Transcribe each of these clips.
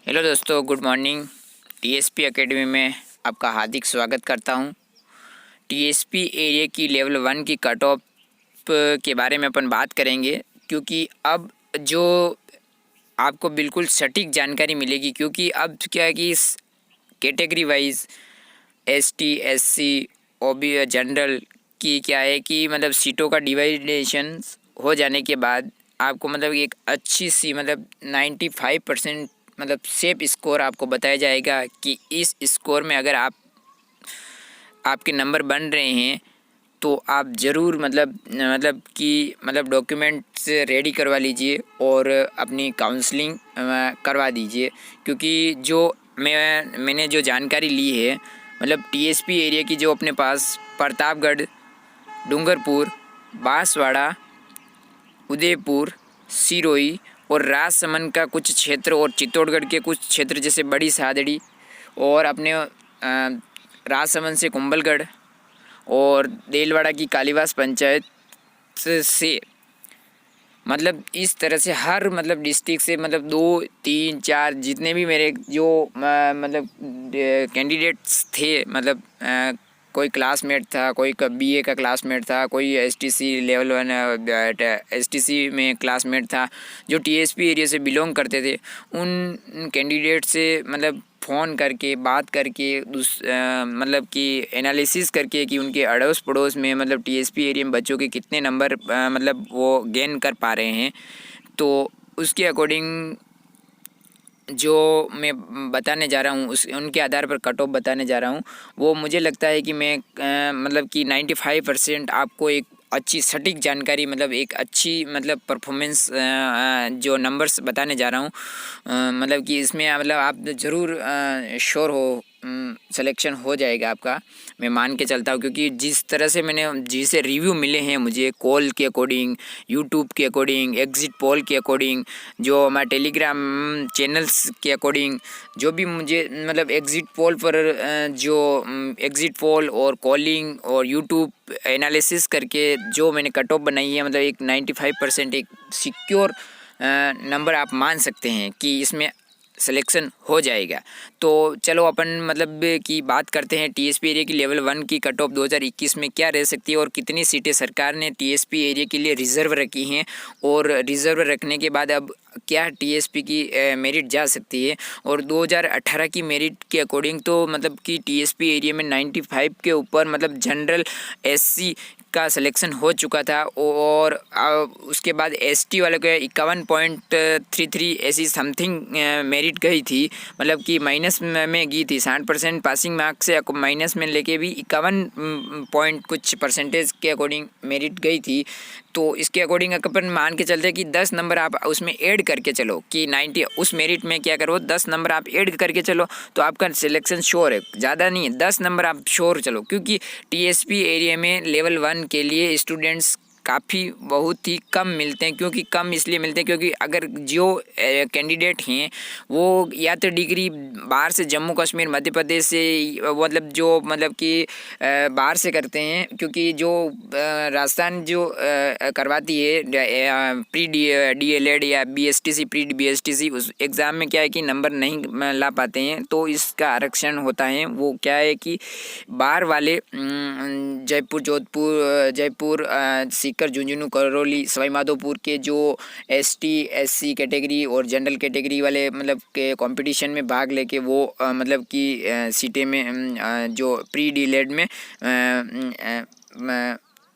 Hello दोस्तों, good morning. TSP academy में आपका हार्दिक स्वागत करता हूं। टीएसपी एरिया की लेवल 1 की कट ऑफ के बारे में अपन बात करेंगे, क्योंकि अब जो आपको बिल्कुल सटीक जानकारी मिलेगी, क्योंकि अब क्या है कि इस कैटेगरी वाइज एसटी, एससी, ओबी, जनरल की क्या है कि मतलब सीटों का डिवाइडेशन हो जाने के बाद आपको मतलब एक अच्छी सी 95% सेफ स्कोर आपको बताया जाएगा कि इस स्कोर में अगर आपके नंबर बन रहे हैं तो आप ज़रूर डॉक्यूमेंट्स रेडी करवा लीजिए और अपनी काउंसलिंग करवा दीजिए। क्योंकि जो मैंने जो जानकारी ली है, टीएसपी एरिया की जो अपने पास प्रतापगढ़, डूंगरपुर, बांसवाड़ा, उदयपुर, सिरोही और राजसमंद का कुछ क्षेत्र और चित्तौड़गढ़ के कुछ क्षेत्र जैसे बड़ी सादड़ी और अपने राजसमंद से कुंभलगढ़ और देलवाड़ा की कालीवास पंचायत से इस तरह से हर डिस्ट्रिक्ट से 2, 3, 4 जितने भी मेरे जो कैंडिडेट्स थे, कोई क्लासमेट था, कोई बीए का क्लासमेट था, कोई एसटीसी लेवल 1 एसटीसी में क्लासमेट था जो टीएसपी एरिया से बिलोंग करते थे। उन कैंडिडेट से फ़ोन करके बात करके कि एनालिसिस करके कि उनके अड़ोस पड़ोस में टीएसपी एरिया में बच्चों के कितने नंबर वो गेन कर पा रहे हैं, तो उसके अकॉर्डिंग जो मैं बताने जा रहा हूँ उनके आधार पर कट ऑफ बताने जा रहा हूँ। वो मुझे लगता है कि मैं 95% आपको एक अच्छी सटीक जानकारी एक अच्छी परफॉर्मेंस जो नंबर्स बताने जा रहा हूँ, कि इसमें आप ज़रूर श्योर हो सिलेक्शन हो जाएगा आपका। मैं मान के चलता हूँ, क्योंकि जिस तरह से मैंने जिसे रिव्यू मिले हैं मुझे कॉल के अकॉर्डिंग, यूट्यूब के अकॉर्डिंग, एग्ज़िट पोल के अकॉर्डिंग, जो हमारे टेलीग्राम चैनल्स के अकॉर्डिंग, जो भी मुझे एग्ज़िट पोल पर जो एग्ज़िट पोल और कॉलिंग और यूट्यूब एनालिसिस करके जो मैंने कट ऑफ बनाई है, एक 95% एक सिक्योर नंबर आप मान सकते हैं कि इसमें सिलेक्शन हो जाएगा। तो चलो अपन की बात करते हैं टीएसपी एरिया की लेवल 1 की कट ऑफ 2021 में क्या रह सकती है और कितनी सीटें सरकार ने टीएसपी एरिया के लिए रिज़र्व रखी हैं, और रिज़र्व रखने के बाद अब क्या टीएसपी की मेरिट जा सकती है। और 2018 की मेरिट के अकॉर्डिंग तो कि टीएसपी एरिया में 95 के ऊपर जनरल एससी का सिलेक्शन हो चुका था, और उसके बाद एसटी वाले को 51.33 ऐसी समथिंग मेरिट गई थी, कि माइनस में गई थी। 60% पासिंग मार्क्स से माइनस में लेके भी 51 पॉइंट कुछ परसेंटेज के अकॉर्डिंग मेरिट गई थी। तो इसके अकॉर्डिंग अपन मान के चलते हैं कि 10 नंबर आप उसमें ऐड करके चलो, कि 90 उस मेरिट में क्या करो, 10 नंबर आप ऐड करके चलो तो आपका सिलेक्शन श्योर है। ज़्यादा नहीं है, 10 नंबर आप श्योर चलो, क्योंकि टीएसपी एरिया में लेवल 1 के लिए स्टूडेंट्स काफ़ी बहुत ही कम मिलते हैं। क्योंकि कम इसलिए मिलते हैं क्योंकि अगर जो कैंडिडेट हैं वो या तो डिग्री बाहर से जम्मू कश्मीर, मध्य प्रदेश से कि बाहर से करते हैं, क्योंकि जो राजस्थान जो करवाती है प्री डीएलएड या बीएसटीसी, प्री बीएसटीसी, उस एग्ज़ाम में क्या है कि नंबर नहीं ला पाते हैं, तो इसका आरक्षण होता है। वो क्या है कि बाहर वाले जयपुर, जोधपुर, जयपुर, सीकर, झुंझुनू, करौली, सवाई माधोपुर के जो एसटी, एससी कैटेगरी और जनरल कैटेगरी वाले के कंपटीशन में भाग लेके वो कि सीटें में जो प्री डीलेड में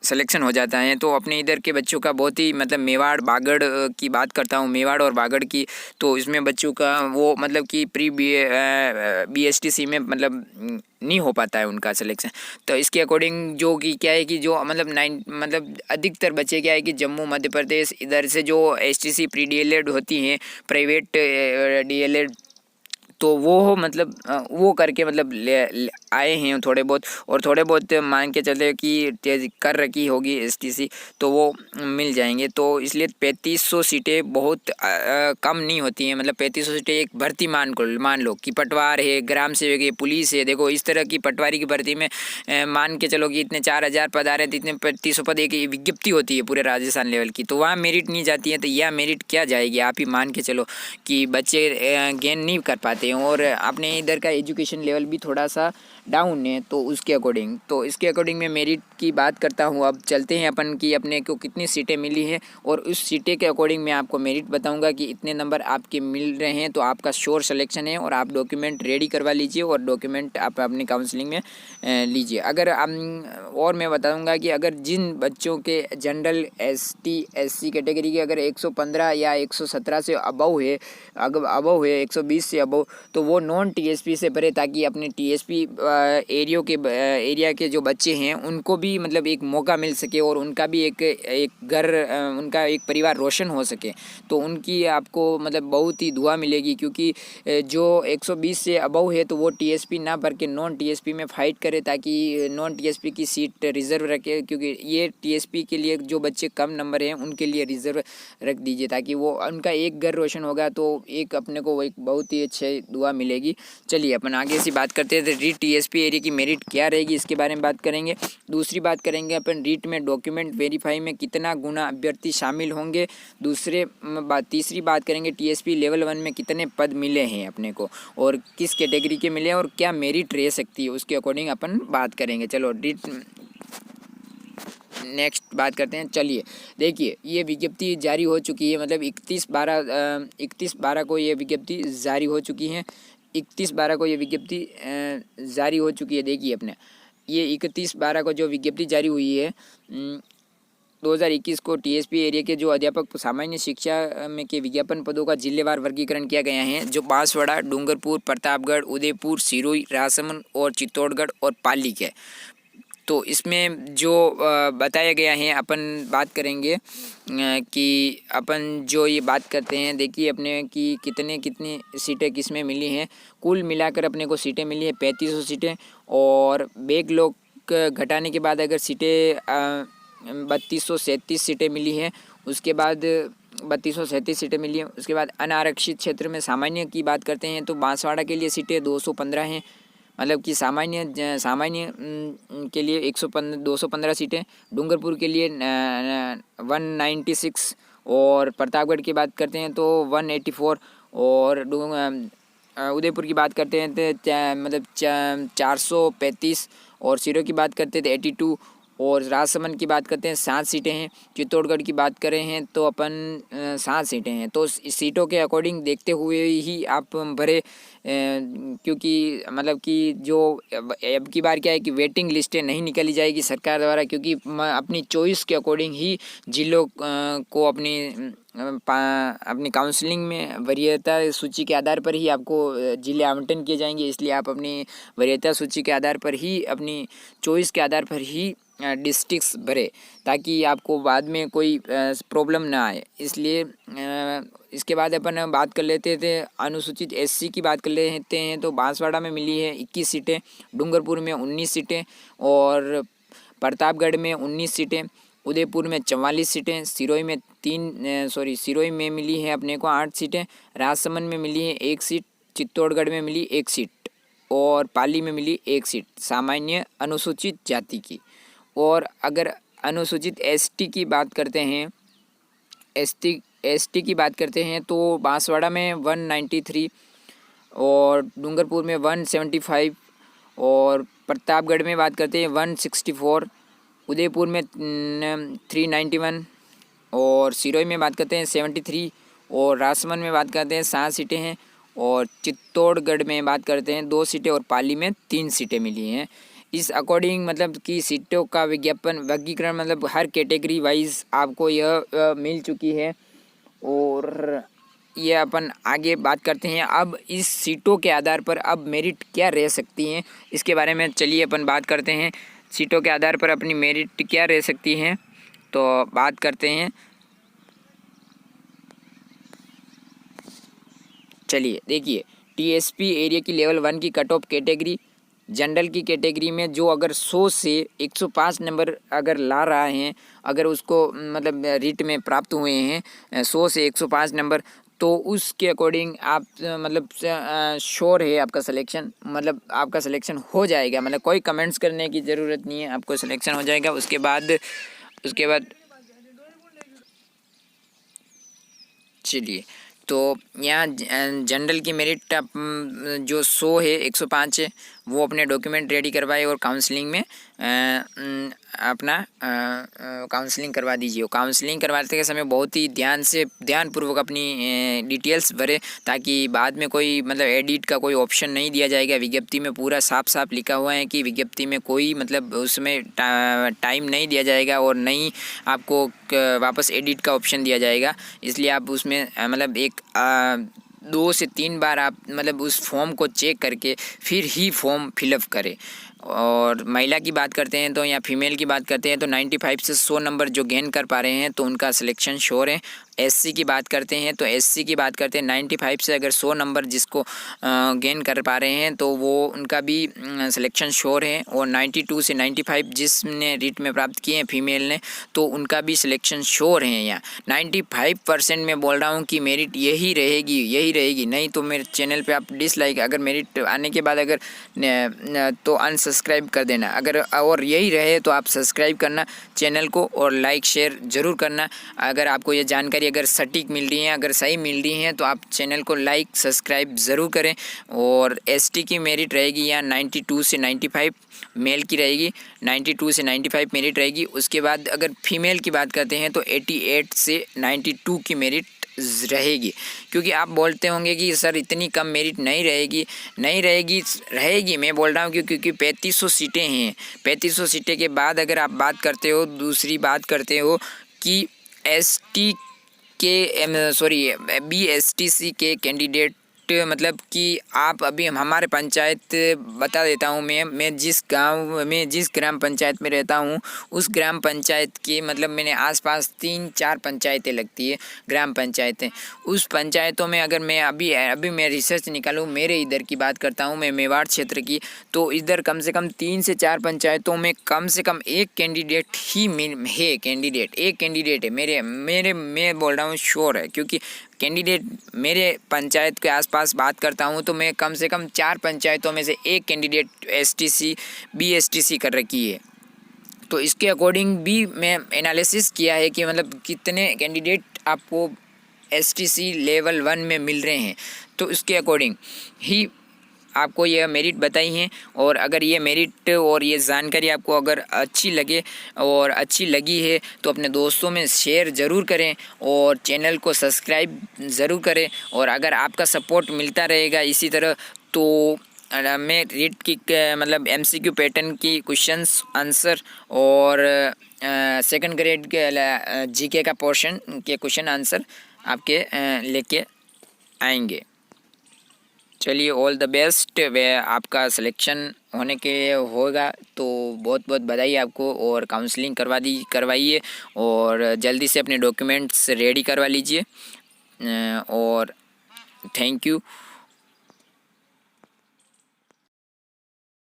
सिलेक्शन हो जाता है। तो अपने इधर के बच्चों का बहुत ही मेवाड़, बागड़ की बात करता हूँ, मेवाड़ और बागड़ की, तो इसमें बच्चों का वो कि प्री बीएसटीसी में नहीं हो पाता है उनका सिलेक्शन। तो इसके अकॉर्डिंग जो कि क्या है कि जो अधिकतर बच्चे क्या है कि जम्मू, मध्य प्रदेश, इधर से जो एसटीसी प्री डीएलएड होती हैं, प्राइवेट डीएलएड, तो वो वो करके आए हैं थोड़े बहुत, और थोड़े बहुत मान के चलते कि तेज कर रखी होगी एसटीसी, तो वो मिल जाएंगे। तो इसलिए 3500 सीटें बहुत कम नहीं होती हैं। मतलब 3500 सीटें एक भर्ती मान लो कि पटवार है, ग्राम सेवक है, पुलिस है। देखो इस तरह की पटवारी की भर्ती में मान के चलो कि इतने 4000 पद आ रहे हैं, तो इतने 3500 पद एक विज्ञप्ति होती है पूरे राजस्थान लेवल की, तो वहाँ मेरिट नहीं जाती है। तो यह मेरिट क्या जाएगी, आप ही मान के चलो कि बच्चे गेन नहीं कर पाते हैं, और अपने इधर का एजुकेशन लेवल भी थोड़ा सा डाउन है। तो उसके अकॉर्डिंग, तो इसके अकॉर्डिंग मैं मेरिट की बात करता हूँ। अब चलते हैं अपन कि अपने को कितनी सीटें मिली है, और उस सीटें के अकॉर्डिंग मैं आपको मेरिट बताऊंगा कि इतने नंबर आपके मिल रहे हैं। तो आपका श्योर सिलेक्शन है, और आप डॉक्यूमेंट रेडी करवा लीजिए, और डॉक्यूमेंट आप अपनी काउंसलिंग में लीजिए। अगर और मैं बताऊंगा कि अगर जिन बच्चों के जनरल एसटी एससी कैटेगरी के अगर 115 या 117 से अबव है, अगर अबव है 120 से अबव, तो वो नॉन टीएसपी से भरे, ताकि अपने टीएसपी एरिया के जो बच्चे हैं उनको भी मतलब एक मौका मिल सके, और उनका भी एक घर, उनका एक परिवार रोशन हो सके। तो उनकी आपको मतलब बहुत ही दुआ मिलेगी, क्योंकि जो 120 से अबव है तो वो टीएसपी ना भर के नॉन टीएसपी में फ़ाइट करे, ताकि नॉन टीएसपी की सीट रिज़र्व रखे। क्योंकि ये टीएसपी के लिए जो बच्चे कम नंबर हैं उनके लिए रिज़र्व रख दीजिए, ताकि वो उनका एक घर रोशन होगा, तो एक अपने को एक बहुत ही अच्छी दुआ मिलेगी। चलिए अपन आगे से बात करते हैं। तो रीट टीएसपी एरिया की मेरिट क्या रहेगी इसके बारे में बात करेंगे। दूसरी बात करेंगे अपन रीट में डॉक्यूमेंट वेरीफाई में कितना गुना अभ्यर्थी शामिल होंगे। तीसरी बात करेंगे टीएसपी लेवल 1 में कितने पद मिले हैं अपने को, और किस कैटेगरी के मिले हैं, और क्या मेरिट रह सकती है, उसके अकॉर्डिंग अपन बात करेंगे। चलो रीट नेक्स्ट बात करते हैं। चलिए देखिए, ये विज्ञप्ति जारी हो चुकी है, मतलब 31/12 को ये विज्ञप्ति जारी हो चुकी है। 31/12 को ये विज्ञप्ति जारी हो चुकी है। देखिए अपने ये 31/12 को जो विज्ञप्ति जारी हुई है 2021 को टीएसपी एरिया के जो अध्यापक सामान्य शिक्षा में के विज्ञापन पदों का जिलेवार वर्गीकरण किया गया है, जो बांसवाड़ा, डूंगरपुर, प्रतापगढ़, उदयपुर, सिरोही, राजसमंद और चित्तौड़गढ़ और पाली के। तो इसमें जो बताया गया है, अपन बात करेंगे कि अपन जो ये बात करते हैं, देखिए अपने कि कितनी सीटें किस में मिली हैं। कुल मिलाकर अपने को सीटें मिली है 3500 सीटें, और बैकलॉग घटाने के बाद अगर सीटें 3237 सीटें मिली हैं। उसके बाद 3237 सीटें मिली हैं। उसके बाद अनारक्षित क्षेत्र में सामान्य की बात करते हैं तो बांसवाड़ा के लिए सीटें 215 हैं, मतलब कि सामान्य के लिए 215 सीटें, डूंगरपुर के लिए 196, और प्रतापगढ़ की बात करते हैं तो 184, और उदयपुर की बात करते हैं तो मतलब 435, और सिरोही की बात करते हैं तो 82, और राजसमंद की बात करते हैं 7 सीटें हैं। चित्तौड़गढ़ की बात करें हैं तो अपन 7 सीटें हैं। तो इस सीटों के अकॉर्डिंग देखते हुए ही आप भरे, क्योंकि मतलब कि जो अब की बार क्या है कि वेटिंग लिस्टें नहीं निकाली जाएगी सरकार द्वारा, क्योंकि अपनी चॉइस के अकॉर्डिंग ही जिलों को अपनी काउंसलिंग में वरीयता सूची के आधार पर ही आपको जिले आवंटन किए जाएंगे। इसलिए आप अपनी वरीयता सूची के आधार पर ही, अपनी चॉइस के आधार पर ही डिस्ट्रिक्ट्स भरे, ताकि आपको बाद में कोई प्रॉब्लम ना आए। इसलिए इसके बाद अपन बात कर लेते थे अनुसूचित एससी की बात कर लेते हैं। तो बांसवाड़ा में मिली है 21 सीटें, डूंगरपुर में 19 सीटें, और प्रतापगढ़ में 19 सीटें, उदयपुर में 44 सीटें, सिरोही में मिली है अपने को 8 सीटें, राजसमंद में मिली है 1 सीट, चित्तौड़गढ़ में मिली 1 सीट, और पाली में मिली 1 सीट सामान्य अनुसूचित जाति की। और अगर अनुसूचित एसटी की बात करते हैं, एसटी की बात करते हैं तो बांसवाड़ा में 193, और डूंगरपुर में 175, और प्रतापगढ़ में बात करते हैं 164, उदयपुर में 391, और सिरोही में बात करते हैं 73, और राजसमंद में बात करते हैं 7 सीटें हैं, और चित्तौड़गढ़ में बात करते हैं 2 सीटें, और पाली में 3 सीटें मिली हैं। इस अकॉर्डिंग मतलब कि सीटों का वर्गीकरण मतलब हर कैटेगरी वाइज आपको यह मिल चुकी है। और ये अपन आगे बात करते हैं अब इस सीटों के आधार पर अब मेरिट क्या रह सकती हैं, इसके बारे में चलिए अपन बात करते हैं। सीटों के आधार पर अपनी मेरिट क्या रह सकती हैं, तो बात करते हैं। चलिए देखिए, टीएसपी एरिया की लेवल 1 की कट ऑफ कैटेगरी जनरल की कैटेगरी में जो अगर 100 से 105 नंबर अगर ला रहा है, अगर उसको मतलब रीट में प्राप्त हुए हैं 100 से 105 नंबर, तो उसके अकॉर्डिंग आप मतलब श्योर है आपका सिलेक्शन, मतलब आपका सिलेक्शन हो जाएगा। मतलब कोई कमेंट्स करने की ज़रूरत नहीं है, आपको सिलेक्शन हो जाएगा। उसके बाद चलिए, तो यहाँ जनरल की मेरिट आप जो 100 है 105 है, वो अपने डॉक्यूमेंट रेडी करवाए और काउंसलिंग में अपना काउंसलिंग करवा दीजिए। काउंसलिंग करवाते के समय बहुत ही ध्यानपूर्वक अपनी डिटेल्स भरे, ताकि बाद में कोई मतलब एडिट का कोई ऑप्शन नहीं दिया जाएगा। विज्ञप्ति में पूरा साफ साफ लिखा हुआ है कि विज्ञप्ति में कोई मतलब उसमें टाइम नहीं दिया जाएगा और नहीं आपको वापस एडिट का ऑप्शन दिया जाएगा। इसलिए आप उसमें मतलब एक 2 से 3 बार आप मतलब उस फॉर्म को चेक करके फिर ही फॉर्म फिलअप करें। और महिला की बात करते हैं तो या फीमेल की बात करते हैं तो 95 से 100 नंबर जो गेन कर पा रहे हैं तो उनका सिलेक्शन श्योर है। एससी की बात करते हैं तो एससी की बात करते हैं 95 से अगर 100 नंबर जिसको गेन कर पा रहे हैं तो वो उनका भी सिलेक्शन श्योर है। और 92 से 95 जिसने रीट में प्राप्त किए हैं फीमेल ने, तो उनका भी सिलेक्शन श्योर है। यहाँ 95% में बोल रहा हूँ कि मेरिट यही रहेगी। नहीं तो मेरे चैनल पे आप डिसलाइक, अगर मेरिट आने के बाद अगर तो अनसब्सक्राइब कर देना। अगर और यही रहे तो आप सब्सक्राइब करना चैनल को और लाइक शेयर ज़रूर करना। अगर आपको ये जानकारी अगर सटीक मिल रही है, अगर सही मिल रही है, तो आप चैनल को लाइक सब्सक्राइब ज़रूर करें। और एसटी की मेरिट रहेगी यहाँ 92 से 95, मेल की रहेगी 92 से 95 मेरिट रहेगी। उसके बाद अगर फीमेल की बात करते हैं तो 88 से 92 की मेरिट रहेगी। क्योंकि आप बोलते होंगे कि सर इतनी कम मेरिट नहीं रहेगी। मैं बोल रहा हूँ क्योंकि 3500 सीटें हैं। 3500 सीटें के बाद अगर आप बात करते हो, दूसरी बात करते हो कि एसटी के BSTC के कैंडिडेट, मतलब कि आप अभी हमारे पंचायत बता देता हूँ। मैं जिस ग्राम पंचायत में रहता हूँ उस ग्राम पंचायत के मतलब मैंने आसपास 3-4 पंचायतें लगती है ग्राम पंचायतें। उस पंचायतों में अगर मैं अभी मैं रिसर्च निकालूँ, मेरे इधर की बात करता हूँ, मैं मेवाड़ क्षेत्र की, तो इधर कम से कम 3 से 4 पंचायतों में कम से कम एक कैंडिडेट है। मैं बोल रहा हूँ श्योर है, क्योंकि कैंडिडेट मेरे पंचायत के आसपास बात करता हूँ तो मैं कम से कम 4 पंचायतों में से एक कैंडिडेट BSTC कर रखी है। तो इसके अकॉर्डिंग भी मैं एनालिसिस किया है कि मतलब कितने कैंडिडेट आपको STC लेवल 1 में मिल रहे हैं, तो इसके अकॉर्डिंग ही आपको यह मेरिट बताई हैं। और अगर ये मेरिट और ये जानकारी आपको अगर अच्छी लगे और अच्छी लगी है तो अपने दोस्तों में शेयर ज़रूर करें और चैनल को सब्सक्राइब ज़रूर करें। और अगर आपका सपोर्ट मिलता रहेगा इसी तरह, तो मैं रीट की मतलब MCQ पैटर्न की क्वेश्चंस आंसर और सेकंड ग्रेड के GK का पोर्शन के क्वेश्चन आंसर आपके लेके आएंगे। चलिए, ऑल द बेस्ट। वे आपका सिलेक्शन होने के होगा तो बहुत बहुत बधाई आपको। और काउंसलिंग करवाइए और जल्दी से अपने डॉक्यूमेंट्स रेडी करवा लीजिए। और थैंक यू।